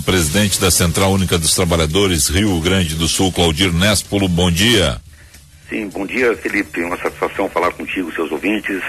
presidente da Central Única dos Trabalhadores, Rio Grande do Sul, Claudir Nespolo, bom dia. Sim, bom dia, Felipe, uma satisfação falar contigo, seus ouvintes.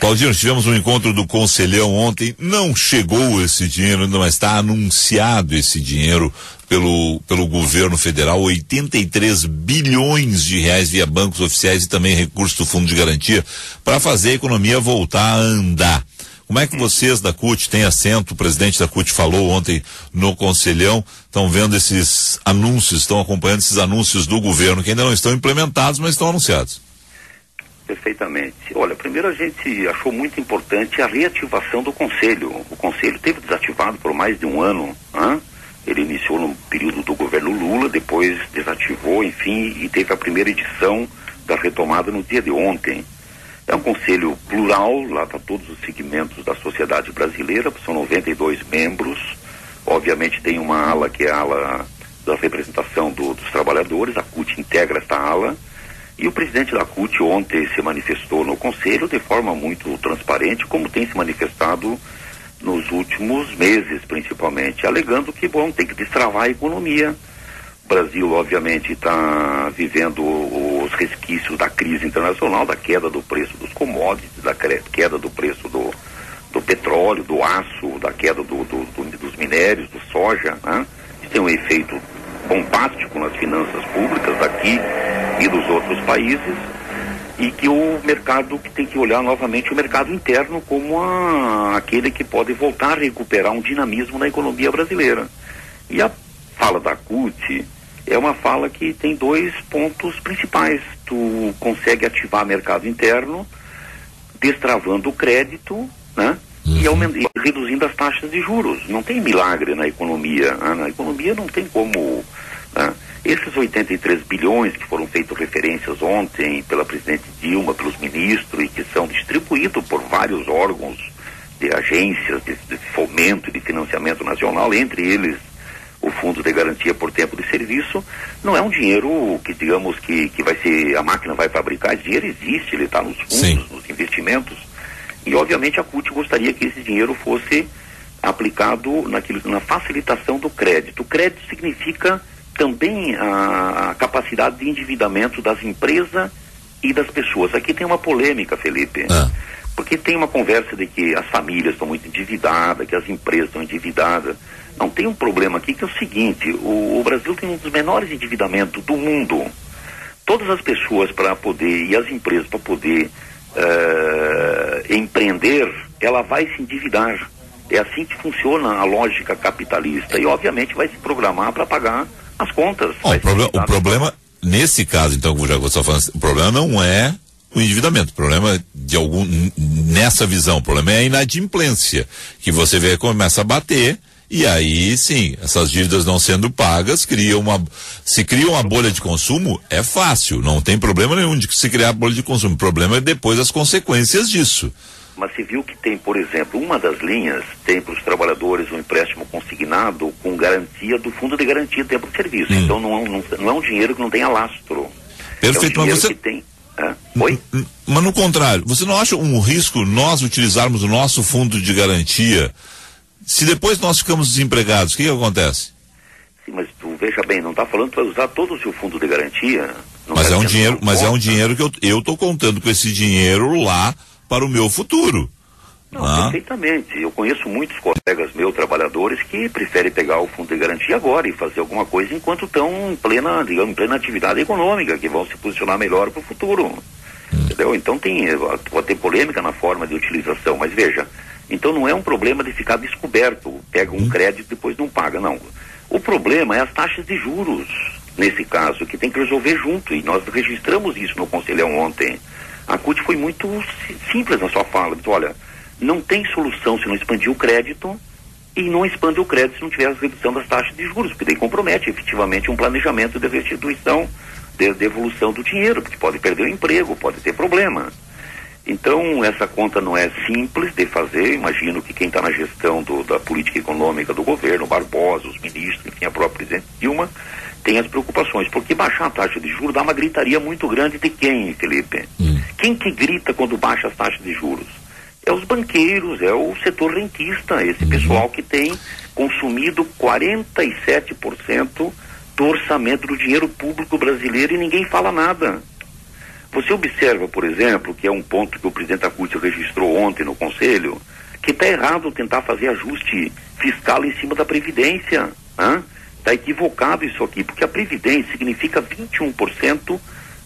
Claudir, nós tivemos um encontro do Conselhão ontem, não chegou esse dinheiro, mas está anunciado esse dinheiro pelo governo federal, 83 bilhões de reais via bancos oficiais e também recursos do Fundo de Garantia para fazer a economia voltar a andar. Como é que vocês da CUT têm assento? O presidente da CUT falou ontem no Conselhão, estão vendo esses anúncios, estão acompanhando esses anúncios do governo que ainda não estão implementados, mas estão anunciados. Perfeitamente. Olha, primeiro a gente achou muito importante a reativação do Conselho. O Conselho teve desativado por mais de um ano, né? Ele iniciou no período do governo Lula, depois desativou, enfim, e teve a primeira edição da retomada no dia de ontem. É um conselho plural, lá está todos os segmentos da sociedade brasileira, são 92 membros. Obviamente tem uma ala que é a ala da representação dos trabalhadores, a CUT integra esta ala. E o presidente da CUT ontem se manifestou no conselho de forma muito transparente, como tem se manifestado nos últimos meses, principalmente, alegando que, bom, tem que destravar a economia. O Brasil, obviamente, está vivendo os resquícios da crise internacional, da queda do preço dos commodities, da queda do preço do petróleo, do aço, da queda dos minérios, do soja, né? Isso tem um efeito bombástico nas finanças públicas daqui e dos outros países, e que o mercado que tem que olhar novamente o mercado interno como aquele que pode voltar a recuperar um dinamismo na economia brasileira. E a fala da CUT é uma fala que tem dois pontos principais. Tu consegue ativar mercado interno, destravando o crédito, né? E reduzindo as taxas de juros. Não tem milagre na economia, né? Na economia não tem como, né? Esses 83 bilhões que foram feitos referências ontem pela presidente Dilma, pelos ministros, e que são distribuídos por vários órgãos de agências de fomento e de financiamento nacional, entre eles o Fundo de Garantia por Tempo de Serviço, não é um dinheiro que, digamos, que vai ser, a máquina vai fabricar. Esse dinheiro existe, ele está nos fundos, sim, nos investimentos, e obviamente a CUT gostaria que esse dinheiro fosse aplicado na facilitação do crédito. O crédito significa também a capacidade de endividamento das empresas e das pessoas. Aqui tem uma polêmica, Felipe, porque tem uma conversa de que as famílias estão muito endividadas, que as empresas estão endividadas. Não, tem um problema aqui que é o seguinte: o Brasil tem um dos menores endividamentos do mundo. Todas as pessoas para poder, e as empresas para poder empreender, ela vai se endividar. É assim que funciona a lógica capitalista, e obviamente vai se programar para pagar as contas. O problema, nesse caso, então, como já você está falando, o problema não é o endividamento, o problema nessa visão, o problema é a inadimplência, que você vê começa a bater, e aí sim, essas dívidas não sendo pagas, se cria uma bolha de consumo, é fácil, não tem problema nenhum de se criar bolha de consumo, o problema é depois as consequências disso. Mas se viu que tem, por exemplo, uma das linhas tem para os trabalhadores um empréstimo consignado com garantia do Fundo de Garantia de Tempo de Serviço. Então não é um dinheiro que não tenha lastro. Perfeito, é um mas você... que tem... Oi? Mas no contrário, você não acha um risco nós utilizarmos o nosso Fundo de Garantia, se depois nós ficamos desempregados, o que acontece? Sim, mas tu veja bem, não está falando para usar todo o seu Fundo de Garantia. Mas é um dinheiro que eu estou contando com esse dinheiro lá para o meu futuro. Não, perfeitamente. Eu conheço muitos colegas meus, trabalhadores, que preferem pegar o Fundo de Garantia agora e fazer alguma coisa enquanto estão em plena atividade econômica, que vão se posicionar melhor para o futuro. Entendeu? Então pode ter polêmica na forma de utilização, mas veja, então não é um problema de ficar descoberto, pega um crédito e depois não paga, não. O problema é as taxas de juros, nesse caso, que tem que resolver junto, e nós registramos isso no Conselhão ontem. A CUT foi muito simples na sua fala. Disse, olha, não tem solução se não expandir o crédito, e não expande o crédito se não tiver a redução das taxas de juros, porque daí compromete efetivamente um planejamento de restituição, de devolução do dinheiro, porque pode perder o emprego, pode ter problema. Então, essa conta não é simples de fazer. Imagino que quem está na gestão da política econômica do governo, Barbosa, os ministros, enfim, a própria presidente Dilma, tem as preocupações, porque baixar a taxa de juros dá uma gritaria muito grande de quem, Felipe? Quem que grita quando baixa as taxas de juros? é os banqueiros, é o setor rentista, esse pessoal que tem consumido 47% do orçamento do dinheiro público brasileiro e ninguém fala nada. Você observa, por exemplo, que é um ponto que o presidente Acutis registrou ontem no Conselho, que está errado tentar fazer ajuste fiscal em cima da Previdência. Está equivocado isso aqui, porque a Previdência significa 21%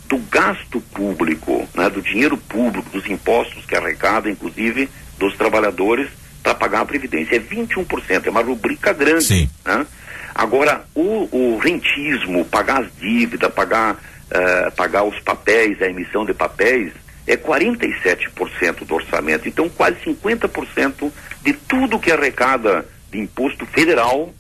do gasto público, né, do dinheiro público, dos impostos que arrecada, inclusive dos trabalhadores, para pagar a Previdência. É 21%, é uma rubrica grande. Sim. Né? Agora, o rentismo, pagar as dívidas, pagar os papéis, a emissão de papéis, é 47% do orçamento. Então, quase 50% de tudo que arrecada de imposto federal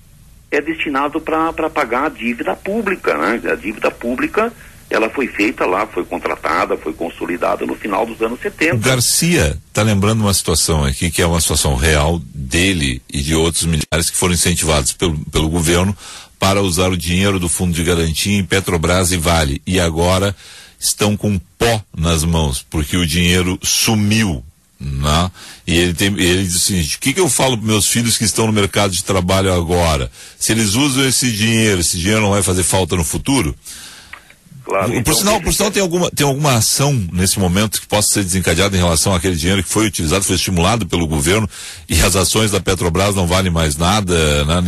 é destinado para pagar a dívida pública, né? A dívida pública, ela foi feita lá, foi contratada, foi consolidada no final dos anos 70. O Garcia está lembrando uma situação aqui que é uma situação real dele e de outros milhares que foram incentivados pelo governo para usar o dinheiro do Fundo de Garantia em Petrobras e Vale, e agora estão com pó nas mãos, porque o dinheiro sumiu, né? E ele diz o seguinte: o que eu falo para meus filhos que estão no mercado de trabalho agora? Se eles usam esse dinheiro não vai fazer falta no futuro? Claro, por sinal tem alguma ação nesse momento que possa ser desencadeada em relação àquele dinheiro que foi utilizado, foi estimulado pelo governo, e as ações da Petrobras não valem mais nada, né?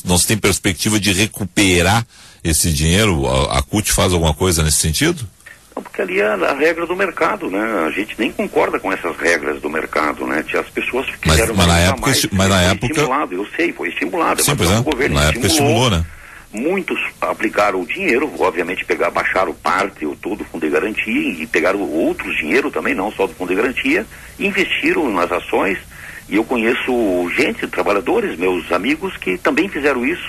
Não se tem perspectiva de recuperar esse dinheiro? A CUT faz alguma coisa nesse sentido? Não, porque ali é a regra do mercado, né? A gente nem concorda com essas regras do mercado, né? As pessoas quiseram mas na época, estimulado, eu sei, foi estimulado. Sim, mas o governo na época estimulou, né? Muitos aplicaram o dinheiro, obviamente baixaram parte ou todo o fundo de garantia e pegaram outros dinheiro também, não só do fundo de garantia, e investiram nas ações. E eu conheço gente, trabalhadores, meus amigos, que também fizeram isso.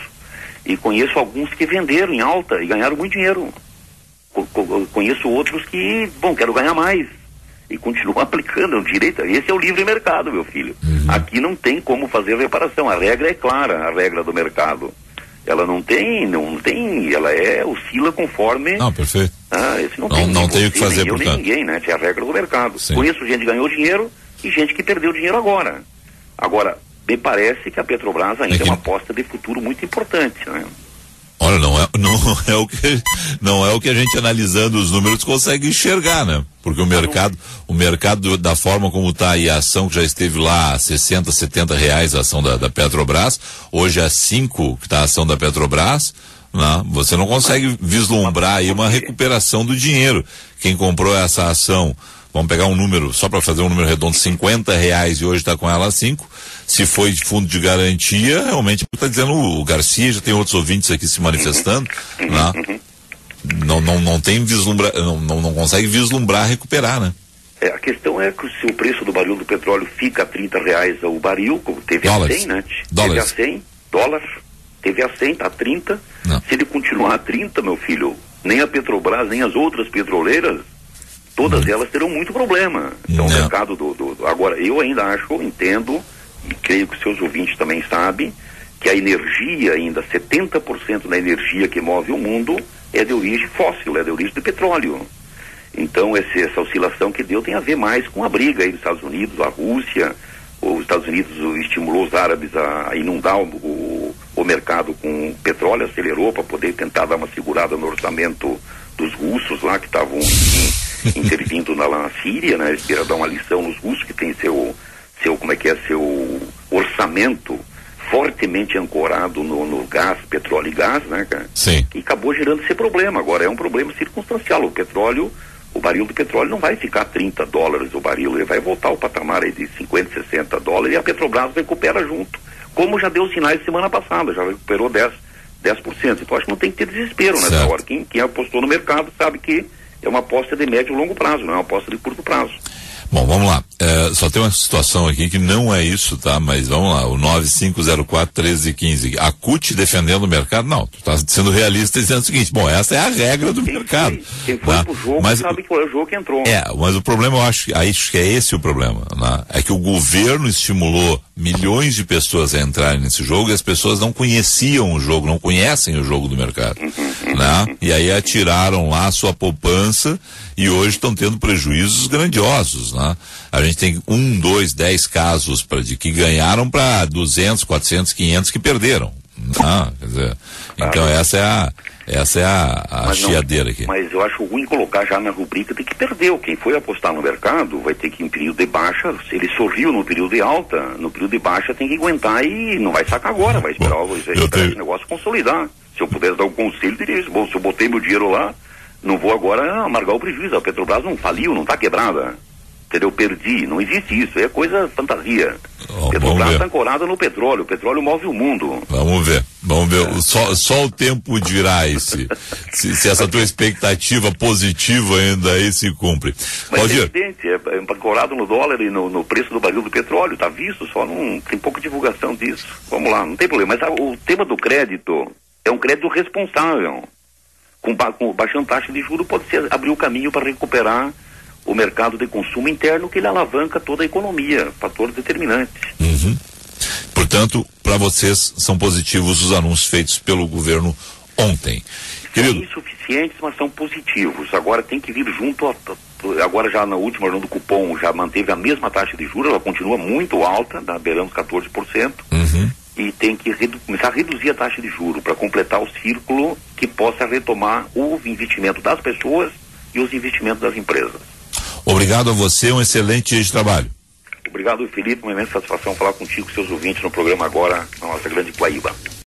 E conheço alguns que venderam em alta e ganharam muito dinheiro. Conheço outros que, quero ganhar mais. E continuam aplicando o direito. Esse é o livre mercado, meu filho. Aqui não tem como fazer reparação. A regra é clara, a regra do mercado. Ela não tem, ela oscila conforme... Não, perfeito. Não tem o que fazer, nem eu, nem ninguém, né? É a regra do mercado. Sim. Conheço gente que ganhou dinheiro e gente que perdeu dinheiro agora. Agora, me parece que a Petrobras ainda é uma aposta de futuro muito importante, né? Olha, não é o que a gente, analisando os números, consegue enxergar, né? Porque o mercado da forma como está aí, a ação que já esteve lá a 60, 70 reais a ação da Petrobras, hoje é 5 que está a ação da Petrobras, né? Você não consegue vislumbrar aí uma recuperação do dinheiro. Quem comprou essa ação, vamos pegar um número, só para fazer um número redondo, 50 reais, e hoje está com ela a 5. Se foi de fundo de garantia, realmente está dizendo o Garcia, já tem outros ouvintes aqui se manifestando, né? Não tem não consegue vislumbrar recuperar, né? A questão é que se o preço do barril do petróleo fica a 30 reais o barril, teve a 100, né? Teve a 100 dólares, teve a 100, tá a 30. Não. Se ele continuar a 30, meu filho, nem a Petrobras, nem as outras petroleiras, todas elas terão muito problema. Então o mercado agora, eu ainda entendo, e creio que seus ouvintes também sabem, que a energia ainda, 70% da energia que move o mundo é de origem fóssil, é de origem de petróleo. Então essa oscilação que deu tem a ver mais com a briga aí dos Estados Unidos, a Rússia. Os Estados Unidos estimulou os árabes a inundar o mercado com petróleo, acelerou para poder tentar dar uma segurada no orçamento dos russos lá que estavam intervindo na Síria, né? Eles queriam dar uma lição nos russos que tem seu orçamento fortemente ancorado no gás, petróleo e gás, né, cara? Sim. E acabou gerando esse problema. Agora é um problema circunstancial. O barril do petróleo não vai ficar 30 dólares o barril, ele vai voltar ao patamar aí de 50, 60 dólares, e a Petrobras recupera junto, como já deu sinais semana passada, já recuperou 10%. Então acho que não tem que ter desespero nessa hora. Quem apostou no mercado sabe que é uma aposta de médio e longo prazo, não é uma aposta de curto prazo. Bom, vamos lá. Só tem uma situação aqui que não é isso, tá? Mas vamos lá, o 9504-1315. A CUT defendendo o mercado? Não, tu tá sendo realista dizendo o seguinte: bom, essa é a regra do mercado. Quem foi pro jogo sabe que foi o jogo que entrou. Mas o problema, eu acho que é esse o problema, né? É que o governo estimulou milhões de pessoas a entrarem nesse jogo e as pessoas não conheciam o jogo, não conhecem o jogo do mercado, né? E aí atiraram lá a sua poupança e hoje estão tendo prejuízos grandiosos, né? né? A gente tem 1, 2, 10 casos de que ganharam para 200, 400, 500 que perderam. Quer dizer, então essa é a chiadeira aqui. Mas eu acho ruim colocar já na rubrica de que perdeu. Quem foi apostar no mercado vai ter que, em período de baixa, se ele sorriu no período de alta, no período de baixa tem que aguentar e não vai sacar agora, vai esperar, esse negócio consolidar. Se eu pudesse dar um conselho, diria isso. Bom, se eu botei meu dinheiro lá, não vou agora amargar o prejuízo. A Petrobras não faliu, não está quebrada. Entendeu? Perdi. Não existe isso. É coisa fantasia. Petrobras está ancorada no petróleo. O petróleo move o mundo. Vamos ver. Só o tempo dirá se essa tua expectativa positiva ainda aí se cumpre. Mas é evidente, é ancorado no dólar e no preço do barril do petróleo. Está visto, só não tem pouca divulgação disso. Vamos lá, não tem problema. Mas o tema do crédito é um crédito responsável. Com baixando taxa de juros pode abrir o caminho para recuperar o mercado de consumo interno, que ele alavanca toda a economia, fator determinante. Portanto, para vocês são positivos os anúncios feitos pelo governo ontem. São insuficientes, mas são positivos. Agora tem que vir junto agora já na última reunião do cupom já manteve a mesma taxa de juros, ela continua muito alta, beirando 14%, e tem que começar a reduzir a taxa de juros para completar o círculo que possa retomar o investimento das pessoas e os investimentos das empresas. Obrigado a você, um excelente dia de trabalho. Obrigado, Felipe, uma imensa satisfação falar contigo e seus ouvintes no programa agora, na nossa grande Guaíba.